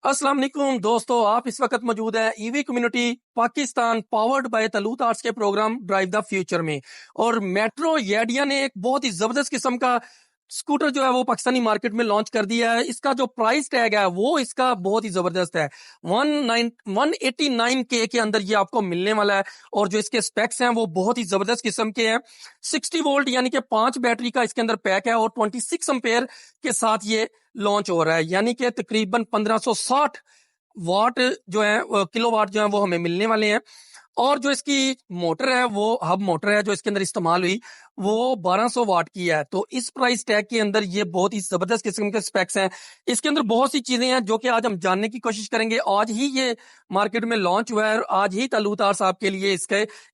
अस्सलाम वालेकुम दोस्तों, आप इस वक्त मौजूद है EV community Pakistan powered by Talut arts के प्रोग्राम ड्राइव द फ्यूचर में। और मेट्रो येडिया ने एक बहुत ही जबरदस्त किस्म का स्कूटर जो है वो पाकिस्तानी मार्केट में लॉन्च कर दिया है। इसका जो प्राइस टैग है वो इसका बहुत ही जबरदस्त है। 189 के अंदर ये आपको मिलने वाला है। और जो इसके स्पेक्स हैं वो बहुत ही जबरदस्त किस्म के हैं। 60 वोल्ट यानी कि 5 बैटरी का इसके अंदर पैक है और 26 एम्पेयर के साथ ये लॉन्च हो रहा है, यानी कि तकरीबन 1560 वाट जो है किलो वाट जो है वो हमें मिलने वाले हैं। और जो इसकी मोटर है वो हब मोटर है जो इसके अंदर इस्तेमाल हुई वो 1200 वाट की है। तो इस प्राइस टैग के अंदर ये बहुत ही जबरदस्त किस्म के स्पेक्स हैं। इसके अंदर बहुत सी चीजें हैं जो कि आज हम जानने की कोशिश करेंगे। आज ही ये मार्केट में लॉन्च हुआ है और आज ही तलूतार साहब के लिए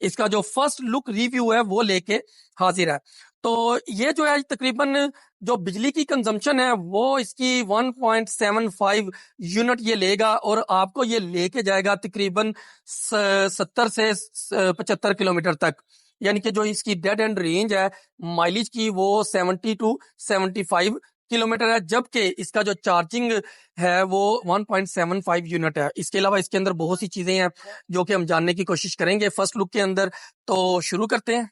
इसका जो फर्स्ट लुक रिव्यू है वो लेके हाजिर है। तो ये जो है तकरीबन जो बिजली की कंजम्पशन है वो इसकी 1.75 यूनिट ये लेगा और आपको ये लेके जाएगा तकरीबन 70 से 75 किलोमीटर तक। यानी कि जो इसकी डेड एंड रेंज है माइलेज की वो 70 टू 75 किलोमीटर है, जबकि इसका जो चार्जिंग है वो 1.75 यूनिट है। इसके अलावा इसके अंदर बहुत सी चीजें हैं जो कि हम जानने की कोशिश करेंगे फर्स्ट लुक के अंदर। तो शुरू करते हैं।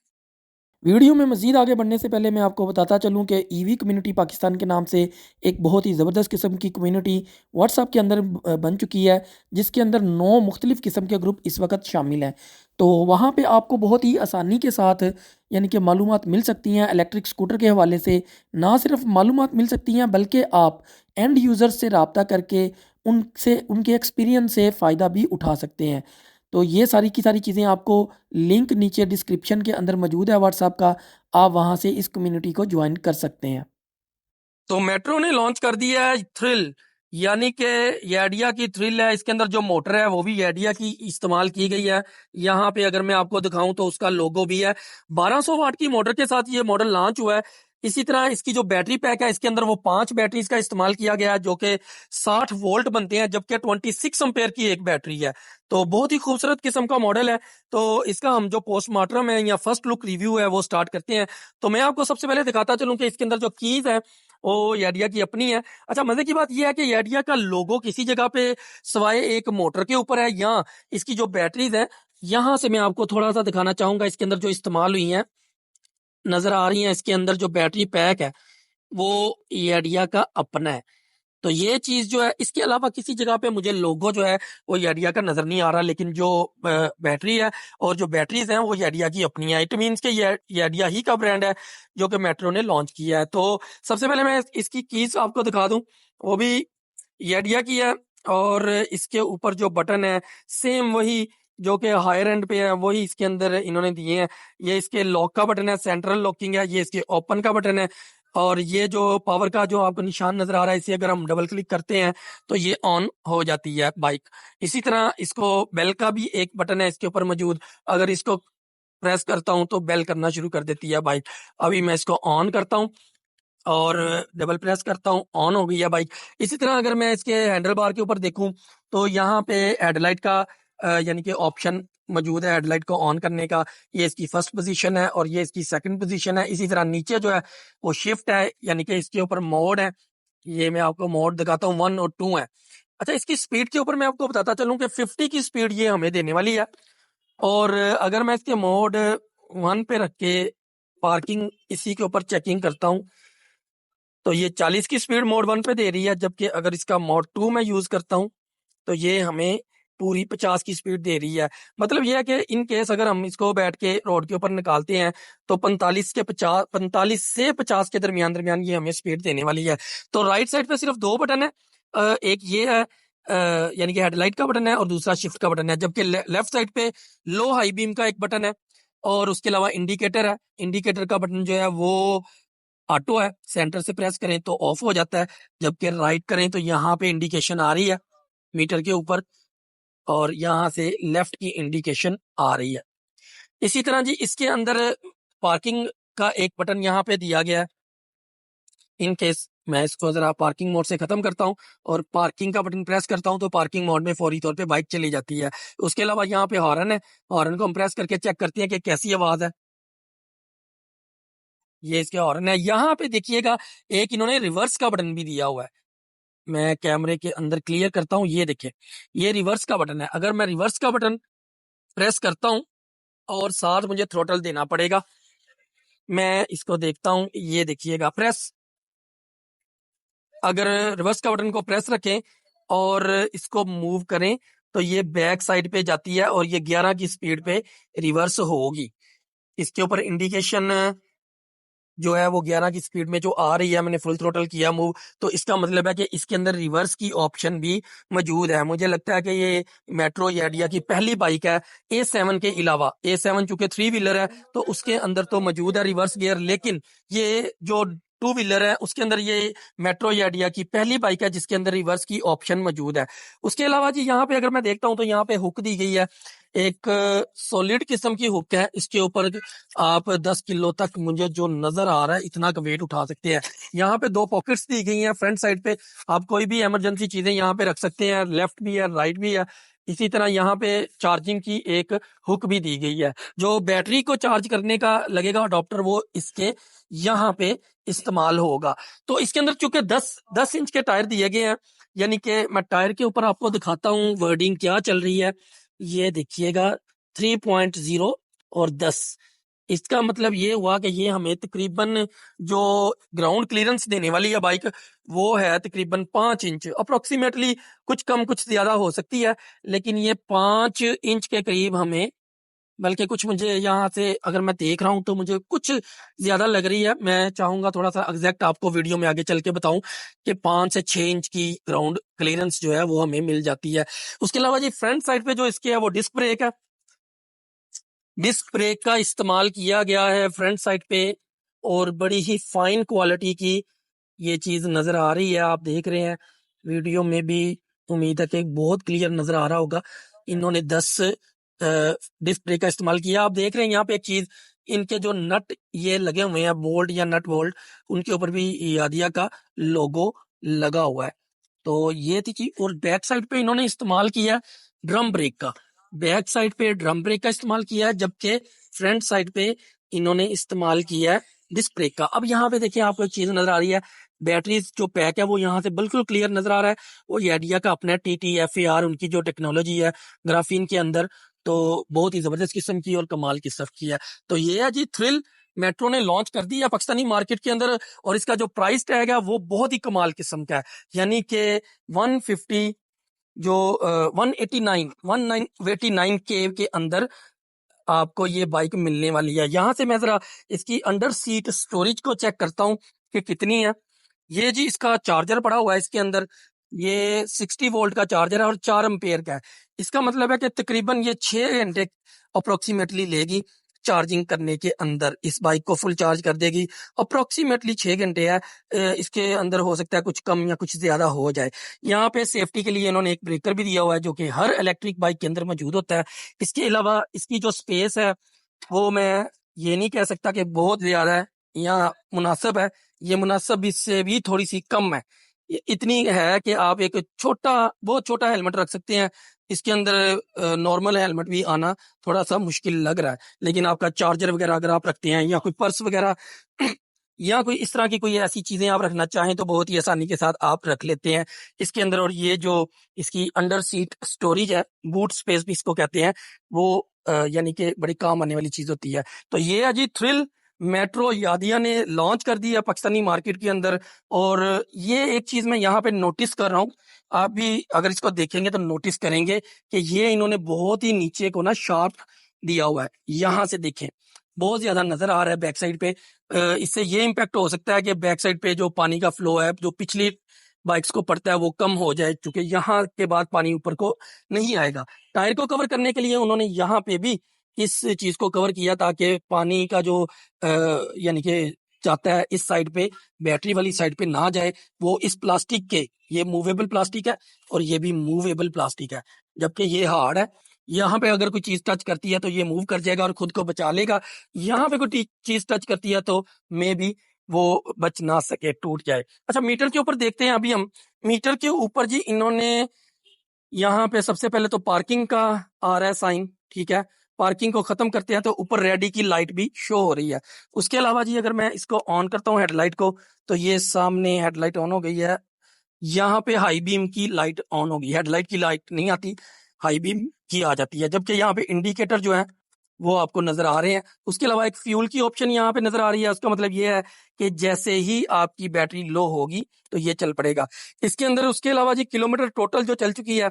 वीडियो में मज़ीद आगे बढ़ने से पहले मैं आपको बताता चलूं कि ईवी कम्युनिटी पाकिस्तान के नाम से एक बहुत ही ज़बरदस्त किस्म की कम्युनिटी व्हाट्सएप के अंदर बन चुकी है, जिसके अंदर 9 मुख्तलिफ़ किस्म के ग्रुप इस वक्त शामिल हैं। तो वहाँ पे आपको बहुत ही आसानी के साथ यानी कि मालूमात मिल सकती हैं इलेक्ट्रिक स्कूटर के हवाले से। ना सिर्फ मालूमात मिल सकती हैं बल्कि आप एंड यूज़र्स से रब्ता करके उनसे उनके एक्सपीरियंस से फ़ायदा भी उठा सकते हैं। तो ये सारी की सारी चीज़ें आपको लिंक नीचे डिस्क्रिप्शन के अंदर मौजूद है व्हाट्सएप का। आप वहाँ से इस कम्युनिटी को ज्वाइन कर सकते हैं। तो मेट्रो ने लॉन्च कर दिया है थ्रिल, यानी कि येडिया की थ्रिल है। इसके अंदर जो मोटर है वो भी येडिया की इस्तेमाल की गई है। यहाँ पे अगर मैं आपको दिखाऊं तो उसका लोगो भी है। 1200 वाट की मोटर के साथ ये मॉडल लॉन्च हुआ है। इसी तरह इसकी जो बैटरी पैक है इसके अंदर वो 5 बैटरीज का इस्तेमाल किया गया है जो कि 60 वोल्ट बनते हैं, जबकि 26 एम्पेयर की एक बैटरी है। तो बहुत ही खूबसूरत किस्म का मॉडल है। तो इसका हम जो पोस्टमार्टम है या फर्स्ट लुक रिव्यू है वो स्टार्ट करते हैं। तो मैं आपको सबसे पहले दिखाता चलूं कि इसके अंदर जो कीज है वो याडिया की अपनी है। अच्छा, मजे की बात यह है कि याडिया का लोगो किसी जगह पे सवाए एक मोटर के ऊपर है, या इसकी जो बैटरीज है यहां से मैं आपको थोड़ा सा दिखाना चाहूंगा। इसके अंदर जो इस्तेमाल हुई हैं नजर आ रही हैं, इसके अंदर जो बैटरी पैक है वो याडिया का अपना है। तो ये चीज जो है, इसके अलावा किसी जगह पे मुझे लोगो जो है वो याडिया का नजर नहीं आ रहा, लेकिन जो बैटरी है और जो बैटरीज हैं वो याडिया की अपनी है। इट मीन्स के ये याडिया ही का ब्रांड है जो कि मेट्रो ने लॉन्च किया है। तो सबसे पहले मैं इसकी कीज आपको दिखा दूं, वो भी याडिया की है। और इसके ऊपर जो बटन है सेम वही जो कि हायर एंड पे है वही इसके अंदर इन्होंने दिए हैं। ये इसके लॉक का बटन है, सेंट्रल लॉकिंग है। ये इसके ओपन का बटन है। और ये जो पावर का जो आपको निशान नजर आ रहा है, इसे अगर हम डबल क्लिक करते हैं तो ये ऑन हो जाती है बाइक। इसी तरह इसको बेल का भी एक बटन है इसके ऊपर मौजूद। अगर इसको प्रेस करता हूं तो बेल करना शुरू कर देती है बाइक। अभी मैं इसको ऑन करता हूं और डबल प्रेस करता हूं, ऑन हो गई है बाइक। इसी तरह अगर मैं इसके हैंडल बार के ऊपर देखूं तो यहाँ पे हेडलाइट का यानी कि ऑप्शन मौजूद है हेडलाइट को ऑन करने का। ये इसकी फर्स्ट पोजीशन है और ये इसकी सेकंड पोजीशन है। इसी तरह नीचे जो है वो शिफ्ट है, यानी कि इसके ऊपर मोड है। ये मैं आपको मोड दिखाता हूँ, 1 और 2 है। अच्छा, इसकी स्पीड के ऊपर मैं आपको बताता चलूं कि 50 की स्पीड ये हमें देने वाली है। और अगर मैं इसके मोड 1 पे रख के पार्किंग इसी के ऊपर चेकिंग करता हूँ तो ये 40 की स्पीड मोड 1 पे दे रही है, जबकि अगर इसका मोड 2 में यूज करता हूँ तो ये हमें पूरी 50 की स्पीड दे रही है। मतलब ये है कि इन केस अगर हम इसको बैठ के रोड के ऊपर निकालते हैं तो 45 से 50 के दरमियान दरमियान ये हमें स्पीड देने वाली है। तो राइट साइड पे सिर्फ 2 बटन है। एक ये है यानी कि हेडलाइट का बटन है और दूसरा शिफ्ट का बटन है, जबकि लेफ्ट साइड पे लो हाई बीम का एक बटन है। और उसके अलावा इंडिकेटर है। इंडिकेटर का बटन जो है वो ऑटो है, सेंटर से प्रेस करें तो ऑफ हो जाता है, जबकि राइट करें तो यहाँ पे इंडिकेशन आ रही है मीटर के ऊपर और यहाँ से लेफ्ट की इंडिकेशन आ रही है। इसी तरह जी इसके अंदर पार्किंग का एक बटन यहाँ पे दिया गया है। इन केस मैं इसको जरा पार्किंग मोड से खत्म करता हूँ और पार्किंग का बटन प्रेस करता हूँ तो पार्किंग मोड में फौरी तौर पे बाइक चली जाती है। उसके अलावा यहाँ पे हॉर्न है, हॉर्न को हम प्रेस करके चेक करते हैं कि कैसी आवाज है। ये इसके हॉर्न है। यहाँ पे देखिएगा एक इन्होंने रिवर्स का बटन भी दिया हुआ है। मैं कैमरे के अंदर क्लियर करता हूँ। ये देखिए, ये रिवर्स का बटन है। अगर मैं रिवर्स का बटन प्रेस करता हूँ और साथ मुझे थ्रोटल देना पड़ेगा, मैं इसको देखता हूँ। ये देखिएगा, प्रेस, अगर रिवर्स का बटन को प्रेस रखें और इसको मूव करें तो ये बैक साइड पे जाती है और ये 11 की स्पीड पे रिवर्स होगी। इसके ऊपर इंडिकेशन जो है वो 11 की स्पीड में जो आ रही है, मैंने फुल थ्रोटल किया मूव, तो इसका मतलब है कि इसके अंदर रिवर्स की ऑप्शन भी मौजूद है। मुझे लगता है कि ये मेट्रो याडिया की पहली बाइक है A7 के अलावा। A7 चूंकि 3 व्हीलर है तो उसके अंदर तो मौजूद है रिवर्स गियर, लेकिन ये जो 2 व्हीलर है उसके अंदर ये मेट्रो याडिया की पहली बाइक है जिसके अंदर रिवर्स की ऑप्शन मौजूद है। उसके अलावा जी यहाँ पे अगर मैं देखता हूँ तो यहाँ पे हुक दी गई है, एक सॉलिड किस्म की हुक है। इसके ऊपर आप 10 किलो तक, मुझे जो नजर आ रहा है, इतना का वेट उठा सकते हैं। यहाँ पे 2 पॉकेट्स दी गई हैं फ्रंट साइड पे, आप कोई भी इमरजेंसी चीजें यहाँ पे रख सकते हैं, लेफ्ट भी है राइट भी है। इसी तरह यहाँ पे चार्जिंग की एक हुक भी दी गई है। जो बैटरी को चार्ज करने का लगेगा अडॉप्टर, वो इसके यहाँ पे इस्तेमाल होगा। तो इसके अंदर चूंकि 10 इंच के टायर दिए गए हैं, यानी कि मैं टायर के ऊपर आपको दिखाता हूँ वर्डिंग क्या चल रही है। ये देखिएगा, 3.0 और 10। इसका मतलब ये हुआ कि ये हमें तकरीबन जो ग्राउंड क्लियरेंस देने वाली है बाइक, वो है तकरीबन 5 इंच अप्रोक्सीमेटली। कुछ कम कुछ ज्यादा हो सकती है, लेकिन ये 5 इंच के करीब हमें, बल्कि कुछ, मुझे यहाँ से अगर मैं देख रहा हूँ तो मुझे कुछ ज्यादा लग रही है। मैं चाहूंगा थोड़ा सा एग्जैक्ट आपको वीडियो में आगे चल के बताऊं कि 5 से 6 इंच की ग्राउंड क्लियरेंस जो है वो हमें मिल जाती है। उसके अलावा जी फ्रंट साइड पे जो इसके है वो डिस्क ब्रेक है। डिस्क ब्रेक का इस्तेमाल किया गया है फ्रंट साइड पे, और बड़ी ही फाइन क्वालिटी की ये चीज नजर आ रही है। आप देख रहे हैं वीडियो में भी, उम्मीद है कि बहुत क्लियर नजर आ रहा होगा। इन्होंने 10 डिस्क ब्रेक का इस्तेमाल किया। आप देख रहे हैं यहाँ पे एक चीज, इनके जो नट ये लगे हुए हैं, बोल्ट या नट बोल्ट, उनके ऊपर भी यादिया का लोगो लगा हुआ है। तो ये थी चीज। और बैक साइड पे इन्होंने इस्तेमाल किया ड्रम ब्रेक का, बैक साइड पे ड्रम ब्रेक का इस्तेमाल किया है, जबकि फ्रंट साइड पे इन्होंने इस्तेमाल किया है डिस्क ब्रेक का। अब यहाँ पे देखिए आपको एक चीज नजर आ रही है, बैटरी जो पैक है वो यहाँ से बिल्कुल क्लियर नजर आ रहा है। वो याडिया का अपना TTFAR, उनकी जो टेक्नोलॉजी है ग्राफीन के अंदर, तो बहुत ही जबरदस्त किस्म की और कमाल किस्म की है। तो ये है जी थ्रिल, मेट्रो ने लॉन्च कर दी है पाकिस्तानी मार्केट के अंदर, और इसका जो प्राइस टैग है वो बहुत ही कमाल किस्म का है, यानी कि 150, जो 189 के अंदर आपको ये बाइक मिलने वाली है। यहाँ से मैं जरा इसकी अंडर सीट स्टोरेज को चेक करता हूँ कि कितनी है। ये जी इसका चार्जर पड़ा हुआ है इसके अंदर, ये 60 वोल्ट का चार्जर है और 4 एम्पेयर का है। इसका मतलब है कि तकरीबन ये 6 घंटे अप्रोक्सीमेटली लेगी चार्जिंग करने के अंदर। इस बाइक को फुल चार्ज कर देगी, अप्रोक्सीमेटली 6 घंटे है। इसके अंदर हो सकता है कुछ कम या कुछ ज्यादा हो जाए। यहाँ पे सेफ्टी के लिए इन्होंने एक ब्रेकर भी दिया हुआ है, जो कि हर इलेक्ट्रिक बाइक के अंदर मौजूद होता है। इसके अलावा इसकी जो स्पेस है वो मैं ये नहीं कह सकता कि बहुत ज्यादा है या मुनासिब है, ये मुनासिब इससे भी थोड़ी सी कम है। ये इतनी है कि आप एक छोटा, बहुत छोटा हेलमेट रख सकते हैं इसके अंदर। नॉर्मल हेलमेट भी आना थोड़ा सा मुश्किल लग रहा है, लेकिन आपका चार्जर वगैरह अगर आप रखते हैं या कोई पर्स वगैरह या कोई इस तरह की कोई ऐसी चीजें आप रखना चाहें तो बहुत ही आसानी के साथ आप रख लेते हैं इसके अंदर। और ये जो इसकी अंडर सीट स्टोरेज है, बूट स्पेस भी इसको कहते हैं, वो यानी कि बड़ी काम आने वाली चीज होती है। तो ये है जी थ्रिल, मेट्रो यादिया ने लॉन्च कर दी है पाकिस्तानी मार्केट के अंदर। और ये एक चीज मैं यहाँ पे नोटिस कर रहा हूँ, आप भी अगर इसको देखेंगे तो नोटिस करेंगे कि ये इन्होंने बहुत ही नीचे को ना शार्प दिया हुआ है। यहाँ से देखें, बहुत ज्यादा नजर आ रहा है बैक साइड पे। इससे ये इम्पैक्ट हो सकता है कि बैक साइड पे जो पानी का फ्लो है जो पिछली बाइक्स को पड़ता है वो कम हो जाए, क्योंकि यहाँ के बाद पानी ऊपर को नहीं आएगा। टायर को कवर करने के लिए उन्होंने यहाँ पे भी इस चीज को कवर किया ताकि पानी का जो यानी कि जाता है इस साइड पे, बैटरी वाली साइड पे ना जाए, वो इस प्लास्टिक के, ये मूवेबल प्लास्टिक है और ये भी मूवेबल प्लास्टिक है, जबकि ये हार्ड है। यहाँ पे अगर कोई चीज टच करती है तो ये मूव कर जाएगा और खुद को बचा लेगा। यहाँ पे कोई चीज टच करती है तो मे बी वो बच ना सके, टूट जाए। अच्छा, मीटर के ऊपर देखते हैं अभी हम। मीटर के ऊपर जी इन्होंने यहाँ पे सबसे पहले तो पार्किंग का आ रहा है साइन, ठीक है। पार्किंग को खत्म करते हैं तो ऊपर रेडी की लाइट भी शो हो रही है। उसके अलावा जी अगर मैं इसको ऑन करता हूँ हेडलाइट को, तो ये सामने हेडलाइट ऑन हो गई है। यहाँ पे हाई बीम की लाइट ऑन होगी, हेडलाइट की लाइट नहीं आती, हाई बीम की आ जाती है, जबकि यहाँ पे इंडिकेटर जो है वो आपको नजर आ रहे हैं। उसके अलावा एक फ्यूल की ऑप्शन यहाँ पे नजर आ रही है, उसका मतलब ये है कि जैसे ही आपकी बैटरी लो होगी तो ये चल पड़ेगा इसके अंदर। उसके अलावा जी किलोमीटर टोटल जो चल चुकी है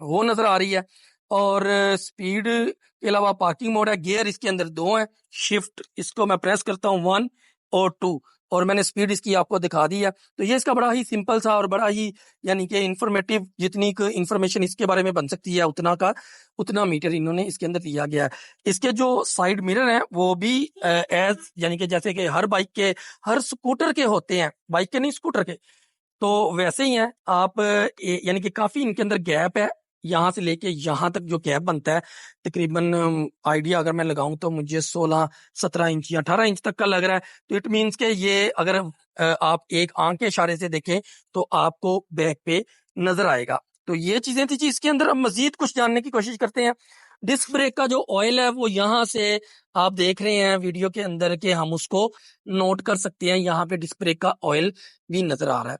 वो नजर आ रही है, और स्पीड के अलावा पार्किंग मोड है। गियर इसके अंदर दो है, शिफ्ट इसको मैं प्रेस करता हूँ 1 और 2, और मैंने स्पीड इसकी आपको दिखा दी है। तो ये इसका बड़ा ही सिंपल सा और बड़ा ही यानी कि इंफॉर्मेटिव, जितनी इंफॉर्मेशन इसके बारे में बन सकती है उतना का उतना मीटर इन्होंने इसके अंदर दिया गया है। इसके जो साइड मिरर हैं वो भी एज यानी कि जैसे कि हर बाइक के, हर स्कूटर के होते हैं, बाइक के नहीं स्कूटर के, तो वैसे ही हैं आप। यानी कि काफी इनके अंदर गैप है, यहाँ से लेके यहाँ तक जो गैप बनता है तकरीबन आइडिया अगर मैं लगाऊं तो मुझे 16-17 इंच या 18 इंच तक का लग रहा है। तो इट मीन्स के ये अगर आप एक आंख के इशारे से देखें तो आपको बैक पे नजर आएगा। तो ये चीजें थी जी इसके अंदर। अब मजीद कुछ जानने की कोशिश करते हैं। डिस्क ब्रेक का जो ऑयल है वो यहाँ से आप देख रहे हैं वीडियो के अंदर के हम उसको नोट कर सकते हैं। यहाँ पे डिस्क ब्रेक का ऑयल भी नजर आ रहा है।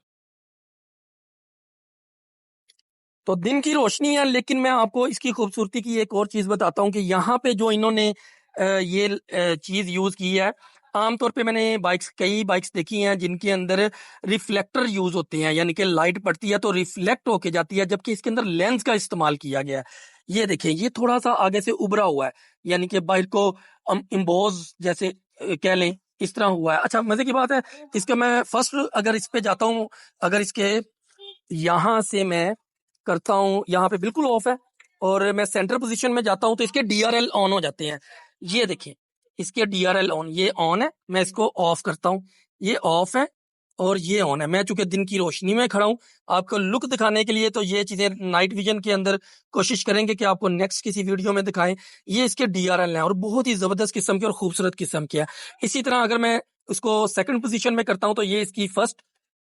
तो दिन की रोशनी है, लेकिन मैं आपको इसकी खूबसूरती की एक और चीज बताता हूँ कि यहाँ पे जो इन्होंने ये चीज यूज की है। आमतौर पे मैंने कई बाइक्स देखी हैं जिनके अंदर रिफ्लेक्टर यूज होते हैं, यानी कि लाइट पड़ती है तो रिफ्लेक्ट होके जाती है, जबकि इसके अंदर लेंस का इस्तेमाल किया गया है। ये देखें, ये थोड़ा सा आगे से उभरा हुआ है, यानी कि बाइक को इम्बोज जैसे कह लें, इस तरह हुआ है। अच्छा, मजे की बात है, इसका मैं फर्स्ट अगर इस पे जाता हूँ, अगर इसके यहां से मैं करता हूं, यहाँ पे बिल्कुल ऑफ है, और मैं सेंटर पोजीशन में जाता हूं तो इसके डीआरएल ऑन हो जाते हैं। ये देखिए, इसके डीआरएल ऑन, ये ऑन है, मैं इसको ऑफ करता हूं, ये ऑफ है और ये ऑन है। मैं चूंकि दिन की रोशनी में खड़ा हूं, आपको लुक दिखाने के लिए, तो ये चीजें नाइट विजन के अंदर कोशिश करेंगे कि आपको नेक्स्ट किसी वीडियो में दिखाएं। ये इसके डीआरएल हैं और बहुत ही जबरदस्त किस्म के और खूबसूरत किस्म के हैं। इसी तरह अगर मैं उसको सेकंड पोजीशन में करता हूं तो ये इसकी फर्स्ट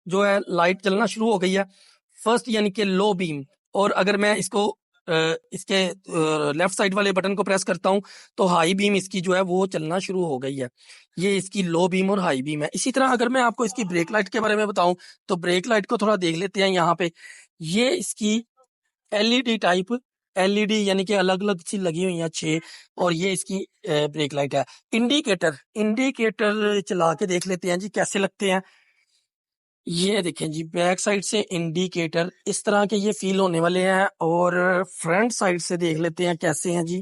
जो है लाइट चलना शुरू हो गई है, फर्स्ट यानी कि लो बीम। और अगर मैं इसको इसके लेफ्ट साइड वाले बटन को प्रेस करता हूं तो हाई बीम इसकी जो है वो चलना शुरू हो गई है। ये इसकी लो बीम और हाई बीम है। इसी तरह अगर मैं आपको इसकी ब्रेक लाइट के बारे में बताऊं तो ब्रेक लाइट को थोड़ा देख लेते हैं। यहाँ पे ये इसकी एलईडी टाइप, एलईडी यानी कि अलग अलग सी लगी हुई है 6, और ये इसकी ब्रेक लाइट है। इंडिकेटर, इंडिकेटर चला के देख लेते हैं जी कैसे लगते हैं। ये देखें जी, बैक साइड से इंडिकेटर इस तरह के ये फील होने वाले हैं, और फ्रंट साइड से देख लेते हैं कैसे हैं जी।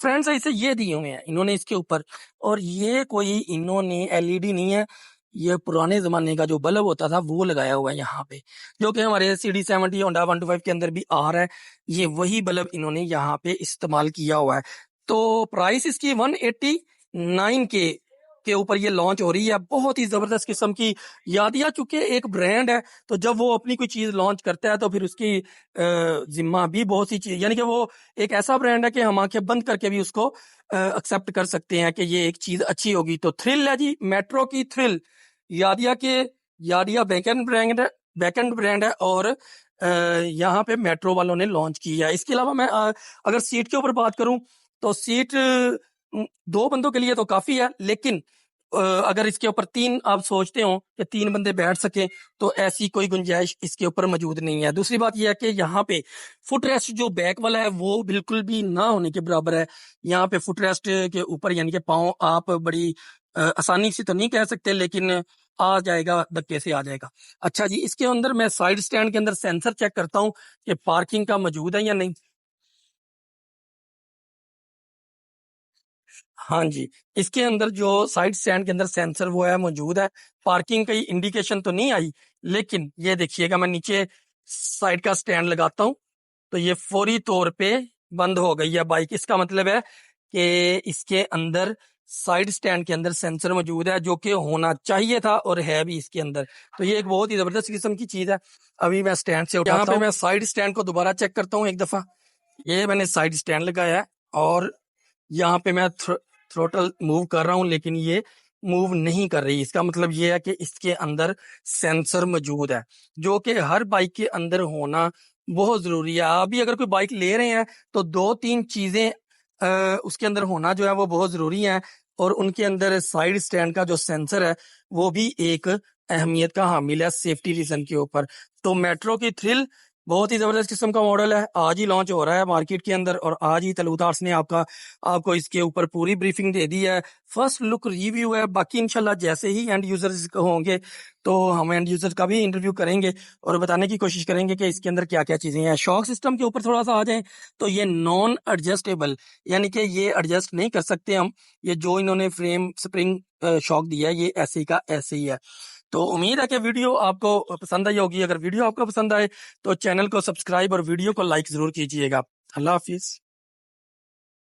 फ्रंट साइड से ये दिए हुए हैं इन्होंने इसके ऊपर, और ये कोई इन्होंने एलईडी नहीं है, ये पुराने जमाने का जो बल्ब होता था वो लगाया हुआ है यहाँ पे, जो कि हमारे CD70 होंडा 125 के अंदर भी आ रहा है। ये वही बल्ब इन्होंने यहाँ पे इस्तेमाल किया हुआ है। तो प्राइस इसकी 189 के ऊपर ये लॉन्च हो रही है। बहुत ही जबरदस्त किस्म की यादिया, चूंकि एक ब्रांड है तो जब वो अपनी कोई चीज लॉन्च करता है तो फिर उसकी जिम्मा भी बहुत सी चीज, यानी कि वो एक ऐसा ब्रांड है कि हम आंखें बंद करके भी उसको एक्सेप्ट कर सकते हैं कि ये एक चीज अच्छी होगी। तो थ्रिल है जी, मेट्रो की थ्रिल, यादिया के, यादिया बैकेंड ब्रांड है, और यहाँ पे मेट्रो वालों ने लॉन्च की है। इसके अलावा मैं अगर सीट के ऊपर बात करूं तो सीट 2 बंदों के लिए तो काफी है, लेकिन अगर इसके ऊपर 3 आप सोचते हो कि 3 बंदे बैठ सके तो ऐसी कोई गुंजाइश इसके ऊपर मौजूद नहीं है। दूसरी बात यह है कि यहाँ पे फुट रेस्ट जो बैक वाला है वो बिल्कुल भी ना होने के बराबर है। यहाँ पे फुट रेस्ट के ऊपर यानी कि पाँव आप बड़ी आसानी से तो नहीं कह सकते, लेकिन आ जाएगा, धक्के से आ जाएगा। अच्छा जी, इसके अंदर मैं साइड स्टैंड के अंदर सेंसर चेक करता हूँ कि पार्किंग का मौजूद है या नहीं। हाँ जी, इसके अंदर जो साइड स्टैंड के अंदर सेंसर वो है मौजूद है। पार्किंग की इंडिकेशन तो नहीं आई, लेकिन ये देखिएगा, मैं नीचे साइड का स्टैंड लगाता हूँ तो ये फौरी तौर पे बंद हो गई है बाइक। इसका मतलब है कि इसके अंदर साइड स्टैंड के अंदर सेंसर मौजूद है, जो कि होना चाहिए था और है भी इसके अंदर। तो ये एक बहुत ही जबरदस्त किस्म की चीज है। अभी मैं स्टैंड से उठाता हूँ, यहाँ पे मैं साइड स्टैंड को दोबारा चेक करता हूँ एक दफा। ये मैंने साइड स्टैंड लगाया है और यहाँ पे मैं थ्रोटल मूव कर रहा हूँ, लेकिन ये मूव नहीं कर रही। इसका मतलब ये है कि इसके अंदर सेंसर मौजूद है, जो कि हर बाइक के अंदर होना बहुत जरूरी है। आप भी अगर कोई बाइक ले रहे हैं तो 2-3 चीजें उसके अंदर होना जो है वो बहुत जरूरी है, और उनके अंदर साइड स्टैंड का जो सेंसर है वो भी एक अहमियत का हामिल है सेफ्टी रीजन के ऊपर। तो मेट्रो की थ्रिल बहुत ही जबरदस्त किस्म का मॉडल है, आज ही लॉन्च हो रहा है मार्केट के अंदर और आज ही तलूत आर्ट्स ने आपको इसके ऊपर पूरी ब्रीफिंग दे दी है। फर्स्ट लुक रिव्यू है, बाकी इंशाल्लाह जैसे ही एंड यूजर्स होंगे तो हम एंड यूजर्स का भी इंटरव्यू करेंगे और बताने की कोशिश करेंगे कि इसके अंदर क्या क्या चीजें हैं। शॉक सिस्टम के ऊपर थोड़ा सा आ जाए तो ये नॉन एडजस्टेबल, यानी कि ये एडजस्ट नहीं कर सकते हम। ये जो इन्होंने फ्रेम स्प्रिंग शॉक दिया है ये ऐसे ही का ऐसे ही है। तो उम्मीद है कि वीडियो आपको पसंद आई होगी। अगर वीडियो आपको पसंद आए तो चैनल को सब्सक्राइब और वीडियो को लाइक जरूर कीजिएगा। अल्लाह हाफिज।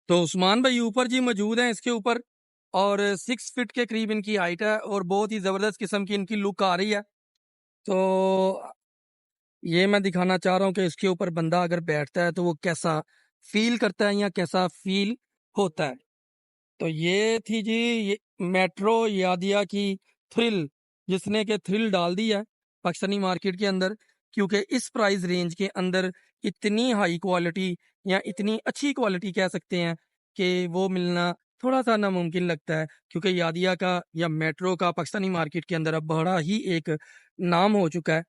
तो उस्मान भाई ऊपर जी मौजूद हैं इसके ऊपर और 6 फीट के करीब इनकी हाइट है और बहुत ही जबरदस्त किस्म की इनकी लुक आ रही है। तो ये मैं दिखाना चाह रहा हूँ कि इसके ऊपर बंदा अगर बैठता है तो वो कैसा फील करता है या कैसा फील होता है। तो ये थी जी ये मेट्रो यादिया की थ्रिल, जिसने के थ्रिल डाल दी है पाकिस्तानी मार्केट के अंदर, क्योंकि इस प्राइस रेंज के अंदर इतनी हाई क्वालिटी या इतनी अच्छी क्वालिटी कह सकते हैं कि वो मिलना थोड़ा सा नामुमकिन लगता है, क्योंकि यादिया का या मेट्रो का पाकिस्तानी मार्केट के अंदर अब बड़ा ही एक नाम हो चुका है।